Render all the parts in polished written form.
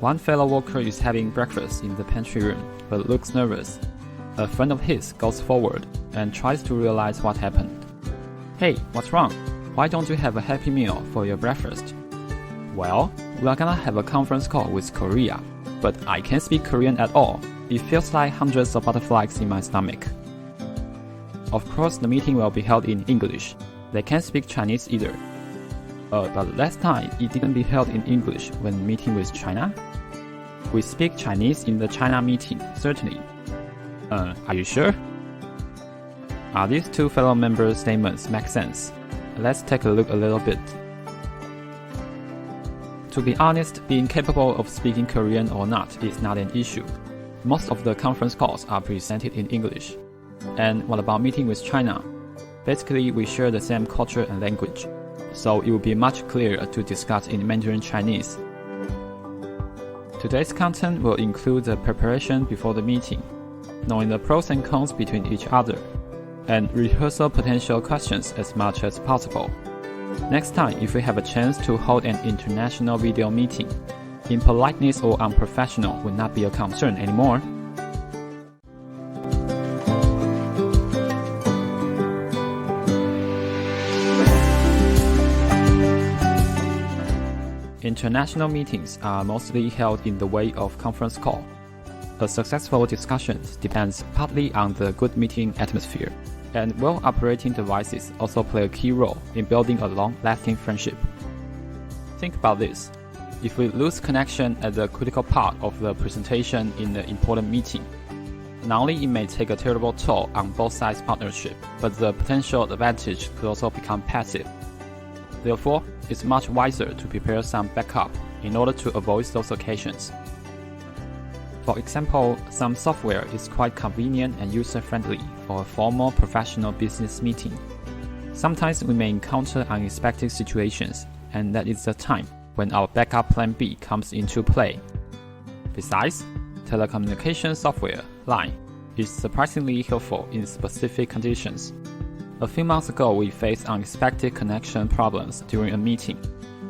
One fellow worker is having breakfast in the pantry room, but looks nervous. A friend of his goes forward and tries to realize what happened. Hey, what's wrong? Why don't you have a happy meal for your breakfast? Well, we are gonna have a conference call with Korea, but I can't speak Korean at all. It feels like hundreds of butterflies in my stomach. Of course, the meeting will be held in English. They can't speak Chinese either. But last time, it didn't be held in English when meeting with China? We speak Chinese in the China meeting, certainly. Are you sure? Are these two fellow members' statements make sense? Let's take a look a little bit. To be honest, being capable of speaking Korean or not is not an issue. Most of the conference calls are presented in English. And what about meeting with China? Basically, we share the same culture and language, so it will be much clearer to discuss in Mandarin Chinese. Today's content will include the preparation before the meeting, knowing the pros and cons between each other, and rehearsal potential questions as much as possible. Next time, if we have a chance to hold an international video meeting, impoliteness or unprofessional will not be a concern anymore. International meetings are mostly held in the way of conference call. A successful discussion depends partly on the good meeting atmosphere, and well-operating devices also play a key role in building a long-lasting friendship. Think about this. If we lose connection at the critical part of the presentation in an important meeting, not only it may take a terrible toll on both sides' partnership, but the potential advantage could also become passive. Therefore, it's much wiser to prepare some backup in order to avoid those occasions. For example, some software is quite convenient and user-friendly for a formal professional business meeting. Sometimes we may encounter unexpected situations, and that is the time when our backup plan B comes into play. Besides, telecommunication software, Line, is surprisingly helpful in specific conditions. A few months ago, we faced unexpected connection problems during a meeting,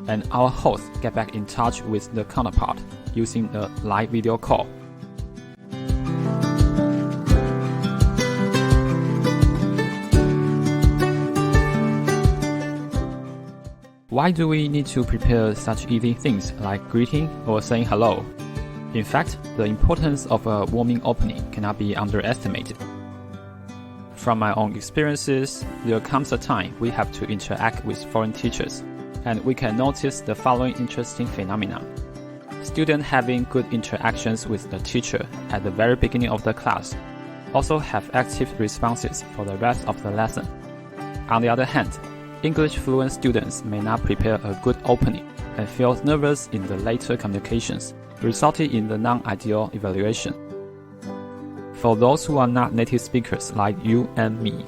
and our host got back in touch with the counterpart using a live video call. Why do we need to prepare such easy things like greeting or saying hello? In fact, the importance of a warming opening cannot be underestimated. From my own experiences, there comes a time we have to interact with foreign teachers, and we can notice the following interesting phenomena. Students having good interactions with the teacher at the very beginning of the class also have active responses for the rest of the lesson. On the other hand, English fluent students may not prepare a good opening and feel nervous in the later communications, resulting in the non-ideal evaluation. For those who are not native speakers like you and me,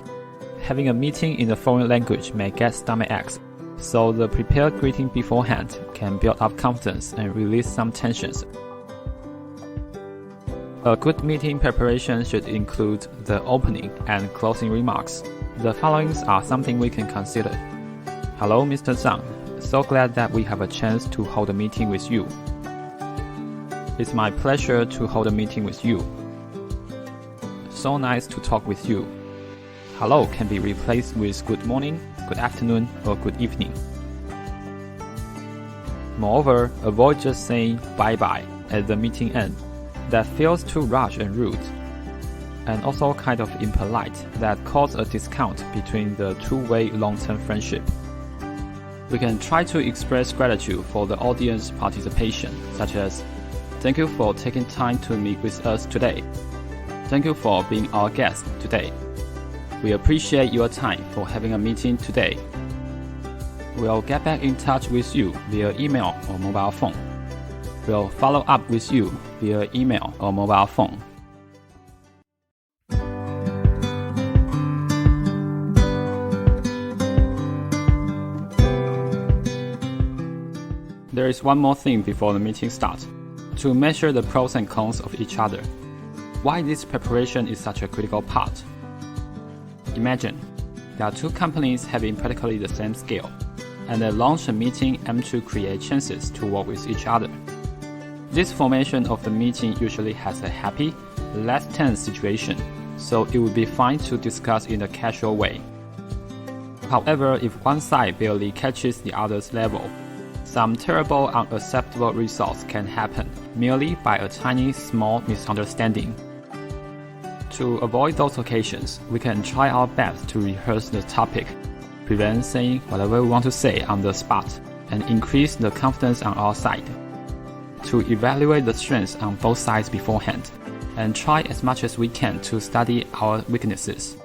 having a meeting in a foreign language may get stomach aches, so the prepared greeting beforehand can build up confidence and release some tensions. A good meeting preparation should include the opening and closing remarks. The following are something we can consider. Hello, Mr. Zhang. So glad that we have a chance to hold a meeting with you. It's my pleasure to hold a meeting with you. So nice to talk with you. Hello can be replaced with good morning, good afternoon, or good evening. Moreover, avoid just saying bye-bye at the meeting end. That feels too rushed and rude, and also kind of impolite that causes a discount between the two-way long-term friendship. We can try to express gratitude for the audience participation, such as, "Thank you for taking time to meet with us today. Thank you for being our guest today. We appreciate your time for having a meeting today. We'll get back in touch with you via email or mobile phone. We'll follow up with you via email or mobile phone." There is one more thing before the meeting starts, to measure the pros and cons of each other. Why this preparation is such a critical part? Imagine, there are two companies having practically the same scale, and they launch a meeting aimed to create chances to work with each other. This formation of the meeting usually has a happy, less tense situation, so it would be fine to discuss in a casual way. However, if one side barely catches the other's level, some terrible, unacceptable results can happen merely by a tiny, small misunderstanding. To avoid those occasions, we can try our best to rehearse the topic, prevent saying whatever we want to say on the spot, and increase the confidence on our side. To evaluate the strengths on both sides beforehand, and try as much as we can to study our weaknesses.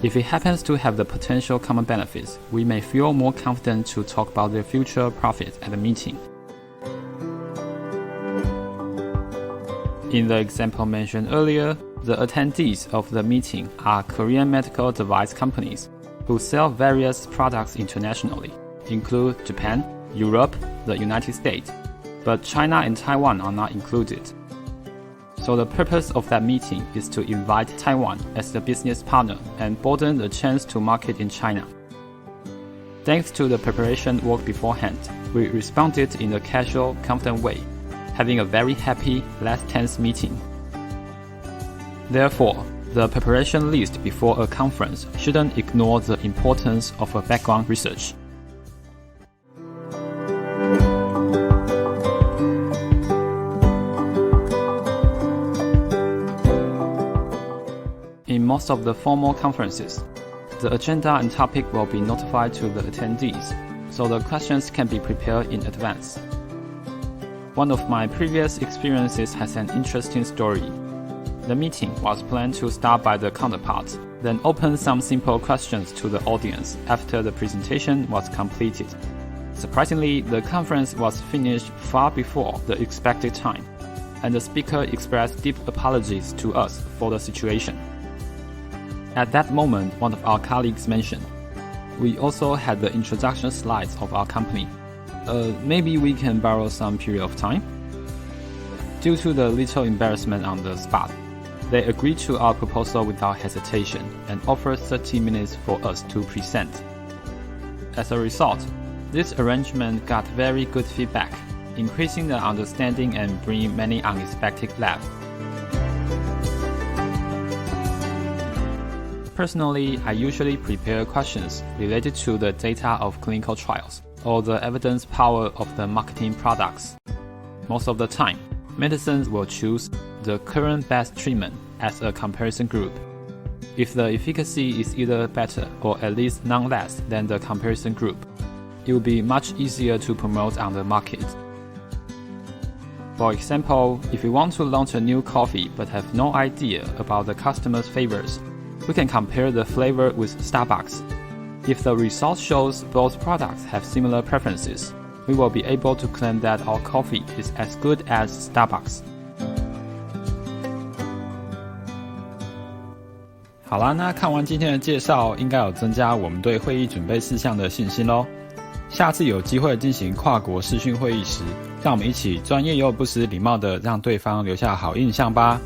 If it happens to have the potential common benefits, we may feel more confident to talk about their future profits at the meeting. In the example mentioned earlier, the attendees of the meeting are Korean medical device companies who sell various products internationally, include Japan, Europe, the United States, but China and Taiwan are not included. So the purpose of that meeting is to invite Taiwan as the business partner and broaden the chance to market in China. Thanks to the preparation work beforehand, we responded in a casual, confident way, having a very happy, less tense meeting. Therefore, the preparation list before a conference shouldn't ignore the importance of a background research. In most of the formal conferences, the agenda and topic will be notified to the attendees, so the questions can be prepared in advance. One of my previous experiences has an interesting story. The meeting was planned to start by the counterpart, then open some simple questions to the audience after the presentation was completed. Surprisingly, the conference was finished far before the expected time, and the speaker expressed deep apologies to us for the situation. At that moment, one of our colleagues mentioned, "We also had the introduction slides of our company. Maybe we can borrow some period of time?" Due to the little embarrassment on the spot, they agreed to our proposal without hesitation and offered 30 minutes for us to present. As a result, this arrangement got very good feedback, increasing the understanding and bringing many unexpected laughs. Personally, I usually prepare questions related to the data of clinical trials or the evidence power of the marketing products. Most of the time, medicines will choose the current best treatment as a comparison group. If the efficacy is either better or at least none less than the comparison group, it will be much easier to promote on the market. For example, if we want to launch a new coffee but have no idea about the customer's favors, we can compare the flavor with Starbucks. If the result shows both products have similar preferences, we will be able to claim that our coffee is as good as Starbucks. 好啦，那看完今天的介绍，应该有增加我们对会议准备事项的信心咯。下次有机会进行跨国视讯会议时，让我们一起专业又不失礼貌的让对方留下好印象吧。